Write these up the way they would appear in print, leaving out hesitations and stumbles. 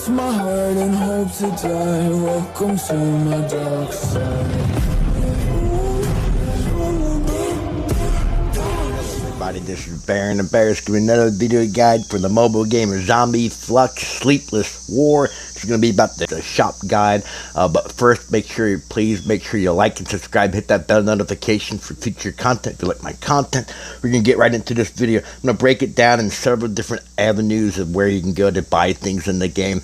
lost my heart and hope to die. Welcome to my dark side. Everybody, this is Baron the Bears giving another video guide for the mobile game Zombiflux Sleepless War. It's going to be about the shop guide, but first please make sure you like and subscribe, hit that bell notification for future content. If you like my content, we're going to get right into this video. I'm going to break it down in several different avenues of where you can go to buy things in the game.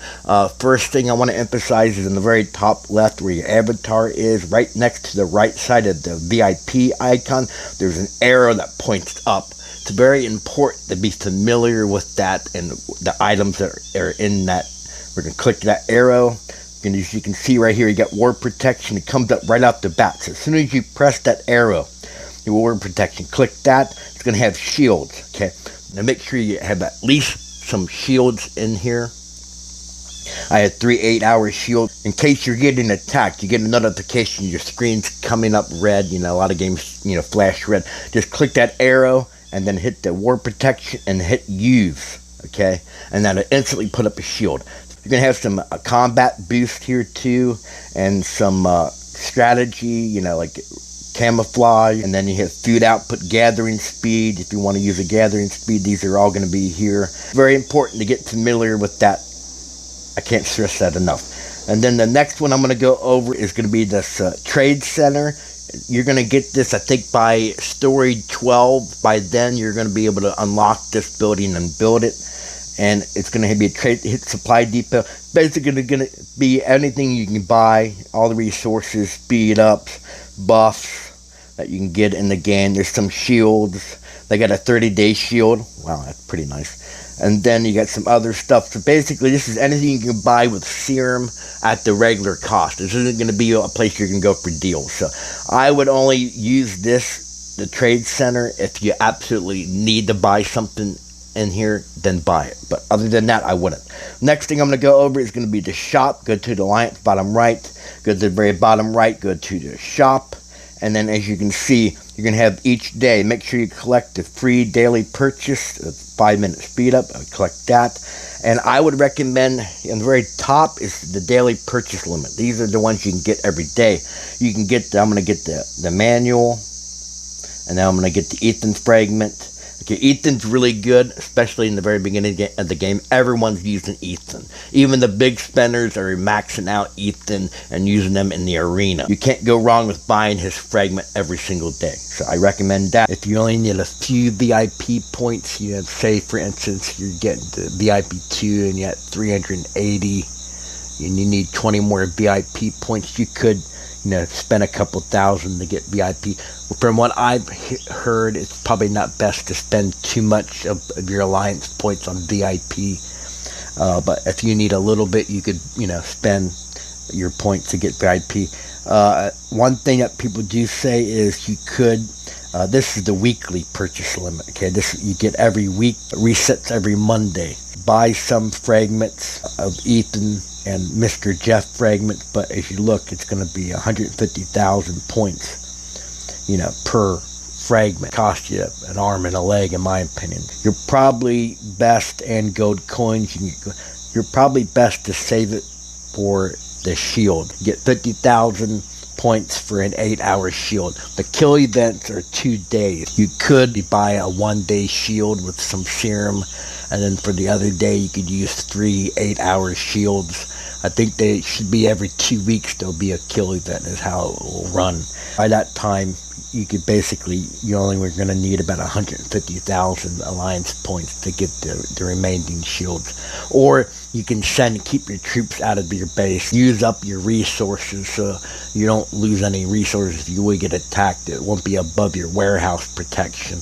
First thing I want to emphasize is in the very top left where your avatar is, right next to the right side of the VIP icon, there's an arrow that points up. It's very important to be familiar with that and the items that are in that. We're going to click that arrow, and as you can see right here, you got war protection. It comes up right off the bat. So as soon as you press that arrow, your war protection, click that, it's going to have shields. Okay, now make sure you have at least some shields in here. I had 3 8-hour shields. In case you're getting attacked, you get a notification, your screen's coming up red. You know, a lot of games, flash red. Just click that arrow and then hit the war protection and hit use. Okay, and that'll instantly put up a shield. You're going to have some combat boost here too, and some strategy, like camouflage, and then you have food output, gathering speed. If you want to use a gathering speed, these are all going to be here. Very important to get familiar with that. I can't stress that enough. And then the next one I'm going to go over is going to be this trade center. You're going to get this, I think, by story 12. By then, you're going to be able to unlock this building and build it. And it's going to be a trade supply depot. Basically going to be anything you can buy, all the resources, speed ups, buffs that you can get in the game. There's some shields. They got a 30-day shield. Wow, that's pretty nice. And then you got some other stuff. So basically, this is anything you can buy with serum at the regular cost. This isn't going to be a place you can go for deals. So I would only use the trade center, if you absolutely need to buy something in here, then buy it. But other than that, I wouldn't. Next thing I'm going to go over is going to be the shop. Go to the alliance bottom right, go to the very bottom right, go to the shop, and then as you can see, you're going to have each day, make sure you collect the free daily purchase, 5-minute speed up. Collect that. And I would recommend, in the very top is the daily purchase limit. These are the ones you can get every day. You can get I'm going to get the manual, and now I'm going to get the Ethan fragment. Okay, Ethan's really good, especially in the very beginning of the game. Everyone's using Ethan. Even the big spenders are maxing out Ethan and using them in the arena. You can't go wrong with buying his fragment every single day. So I recommend that. If you only need a few VIP points, say for instance, you're getting the VIP 2 and you got 380, and you need 20 more VIP points, you could spend a couple thousand to get VIP. From what I've heard, it's probably not best to spend too much of your alliance points on VIP. But if you need a little bit, you could, spend your points to get VIP. One thing that people do say is you could, this is the weekly purchase limit. Okay, this you get every week, resets every Monday. Buy some fragments of Ethan and Mr. Jeff fragment, but as you look, it's going to be 150,000 points, per fragment. Cost you an arm and a leg, in my opinion. You're probably best, and gold coins, you're probably best to save it for the shield. Get 50,000 points for an 8-hour shield. The kill events are 2 days. You could buy a 1-day shield with some serum, and then for the other day you could use 3 8-hour shields. I think they should be every 2 weeks. There'll be a kill event is how it will run. By that time, you could basically, you only were going to need about 150,000 alliance points to get the remaining shields. Or you can keep your troops out of your base, use up your resources so you don't lose any resources. If you will get attacked, it won't be above your warehouse protection,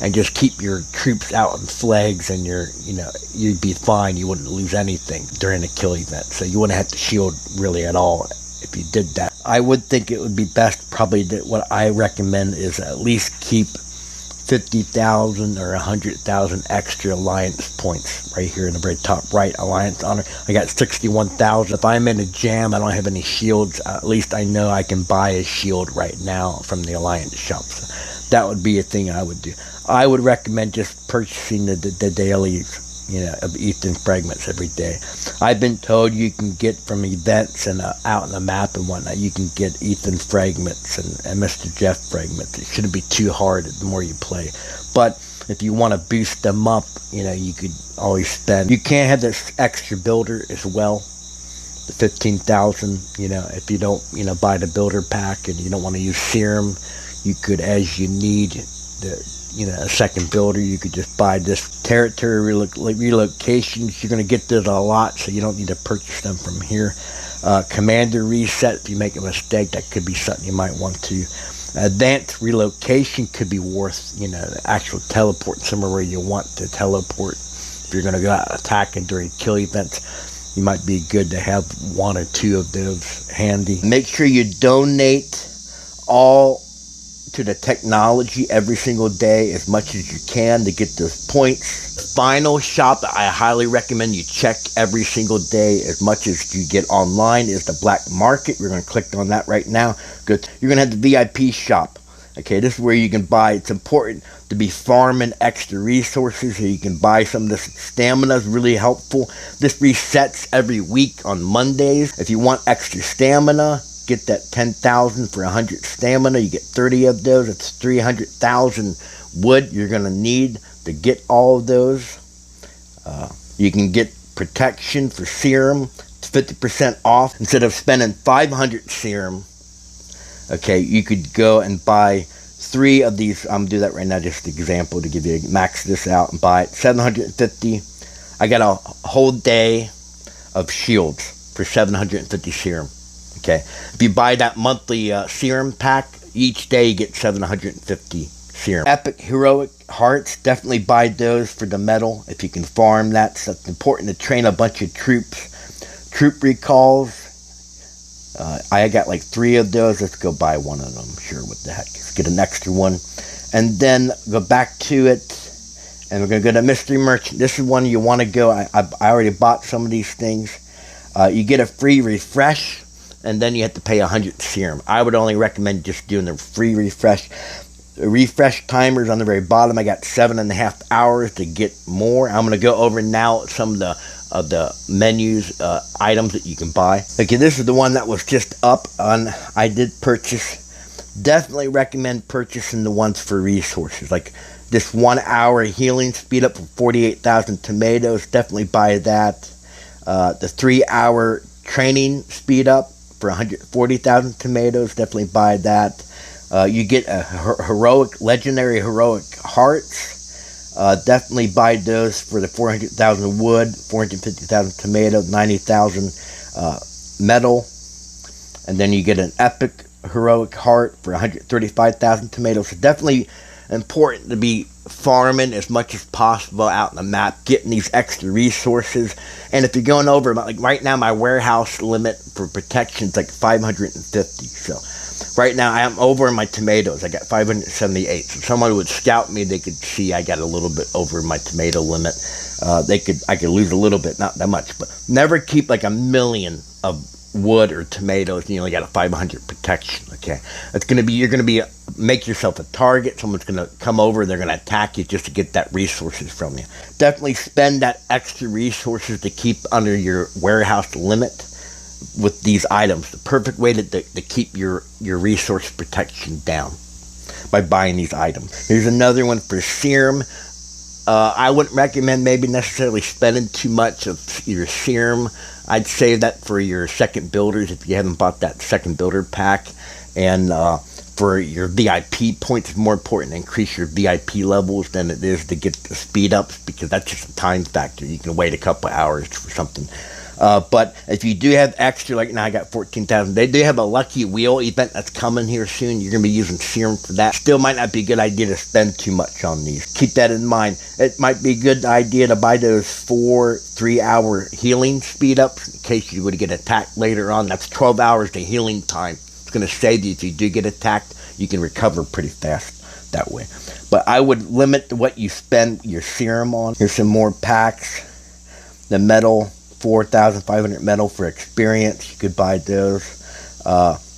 and just keep your troops out in flags, and you'd be fine. You wouldn't lose anything during a kill event, so you wouldn't have to shield really at all if you did that. I would think it would be best, probably what I recommend is at least keep 50,000 or 100,000 extra alliance points right here in the very top right. Alliance honor, I got 61,000. If I'm in a jam, I don't have any shields, at least I know I can buy a shield right now from the alliance shop. So that would be a thing I would do. I would recommend just purchasing the dailies of ether fragments every day. I've been told you can get from events and out on the map and whatnot, you can get Ethan fragments and Mr. Jeff fragments. It shouldn't be too hard the more you play. But if you want to boost them up, you could always spend. You can have this extra builder as well, the 15,000. If you don't, buy the builder pack and you don't want to use serum, you could, as you need a second builder, you could just buy this territory relocations. You're going to get this a lot, so you don't need to purchase them from here. Commander reset, if you make a mistake, that could be something you might want to. Advanced relocation could be worth, the actual teleport somewhere where you want to teleport. If you're going to go out attacking during kill events, you might be good to have one or two of those handy. Make sure you donate all to the technology every single day as much as you can to get those points. Final shop that I highly recommend you check every single day as much as you get online is the black market. We're going to click on that right now. Good. You're going to have the VIP shop. Okay, this is where you can buy. It's important to be farming extra resources so you can buy some of this stamina. Is really helpful. This resets every week on Mondays. If you want extra stamina, get that 10,000 for 100 stamina. You get 30 of those. It's 300,000 wood you're going to need to get all of those. You can get protection for serum. It's 50% off. Instead of spending 500 serum, okay, you could go and buy 3 of these. I'm going to do that right now, just an example to give you, max this out and buy it. 750. I got a whole day of shields for 750 serum. Okay, if you buy that monthly serum pack, each day you get 750 serum. Epic heroic hearts, definitely buy those for the medal if you can farm that. So it's important to train a bunch of troops. Troop recalls, I got like 3 of those. Let's go buy one of them. Sure, what the heck. Let's get an extra one. And then go back to it, and we're going to go to Mystery Merchant. This is one you want to go. I already bought some of these things. You get a free refresh, and then you have to pay 100 serum. I would only recommend just doing the free refresh. The refresh timers on the very bottom, I got 7.5 hours to get more. I'm going to go over now some of the menus, items that you can buy. Okay, this is the one that was just up on, I did purchase. Definitely recommend purchasing the ones for resources. Like this 1 hour healing speed up for 48,000 tomatoes. Definitely buy that. The 3 hour training speed up for 140,000 tomatoes. Definitely buy that. You get a legendary heroic hearts. Definitely buy those for the 400,000 wood, 450,000 tomatoes, 90,000 metal. And then you get an epic heroic heart for 135,000 tomatoes. So definitely important to be farming as much as possible out on the map, getting these extra resources. And if you're going over, like right now, my warehouse limit for protection is like 550. So right now, I am over my tomatoes. I got 578. So someone would scout me, they could see I got a little bit over my tomato limit. I could lose a little bit, not that much, but never keep like 1 million of wood or tomatoes, and you only got a 500 protection. Okay, you're gonna be make yourself a target. Someone's gonna come over, they're gonna attack you just to get that resources from you. Definitely spend that extra resources to keep under your warehouse limit with these items. The perfect way to keep your resource protection down by buying these items. Here's another one for serum. I wouldn't recommend maybe necessarily spending too much of your serum. I'd save that for your second builders if you haven't bought that second builder pack. And for your VIP points, it's more important to increase your VIP levels than it is to get the speed ups, because that's just a time factor. You can wait a couple hours for something. But if you do have extra, like now I got 14,000. They do have a lucky wheel event that's coming here soon. You're going to be using serum for that. Still might not be a good idea to spend too much on these. Keep that in mind. It might be a good idea to buy those 4 3-hour healing speed ups in case you would get attacked later on. That's 12 hours to healing time. It's going to save you if you do get attacked. You can recover pretty fast that way. But I would limit what you spend your serum on. Here's some more packs. The metal. 4,500 metal for experience. You could buy those.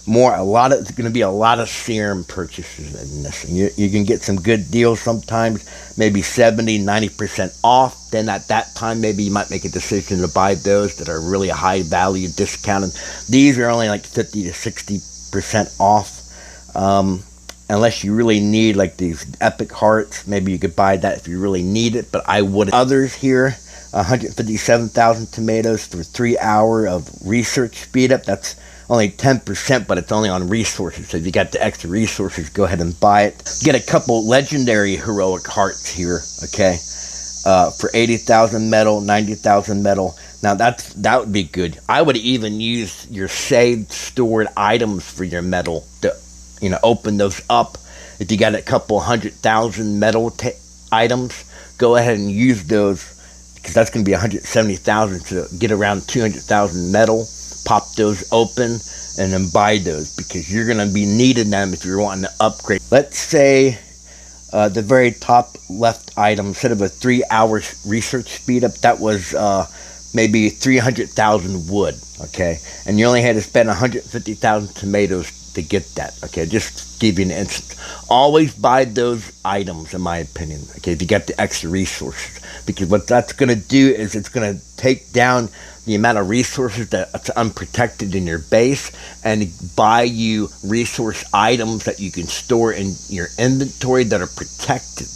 It's going to be a lot of serum purchases in this. And you can get some good deals sometimes, maybe 70-90% off. Then at that time, maybe you might make a decision to buy those that are really high value discounted. These are only like 50 to 60% off. Unless you really need like these epic hearts, maybe you could buy that if you really need it, but I wouldn't. Others here, 157,000 tomatoes for 3 hours of research speed up. That's only 10%, but it's only on resources. So if you got the extra resources, go ahead and buy it. Get a couple legendary heroic hearts here, okay? For 80,000 metal, 90,000 metal. Now that would be good. I would even use your saved stored items for your metal to, open those up. If you got a couple 100,000 metal items, go ahead and use those, because that's going to be 170,000 to get around 200,000 metal. Pop those open and then buy those, because you're going to be needing them if you're wanting to upgrade. Let's say the very top left item, instead of a 3 hour research speed up, that was maybe 300,000 wood, okay? And you only had to spend 150,000 tomatoes to get that, okay? Just give you an instance. Always buy those items, in my opinion, okay, if you get the extra resources, because what that's going to do is it's going to take down the amount of resources that's unprotected in your base and buy you resource items that you can store in your inventory that are protected.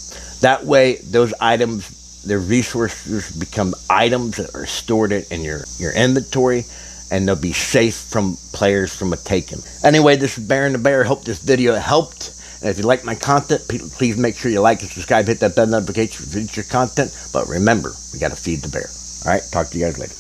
That way, those items, their resources become items that are stored in your inventory, and they'll be safe from players from a taken. Anyway, this is Baron the Bear. Hope this video helped. And if you like my content, please make sure you like and subscribe, hit that bell notification for future content. But remember, we got to feed the bear. All right, talk to you guys later.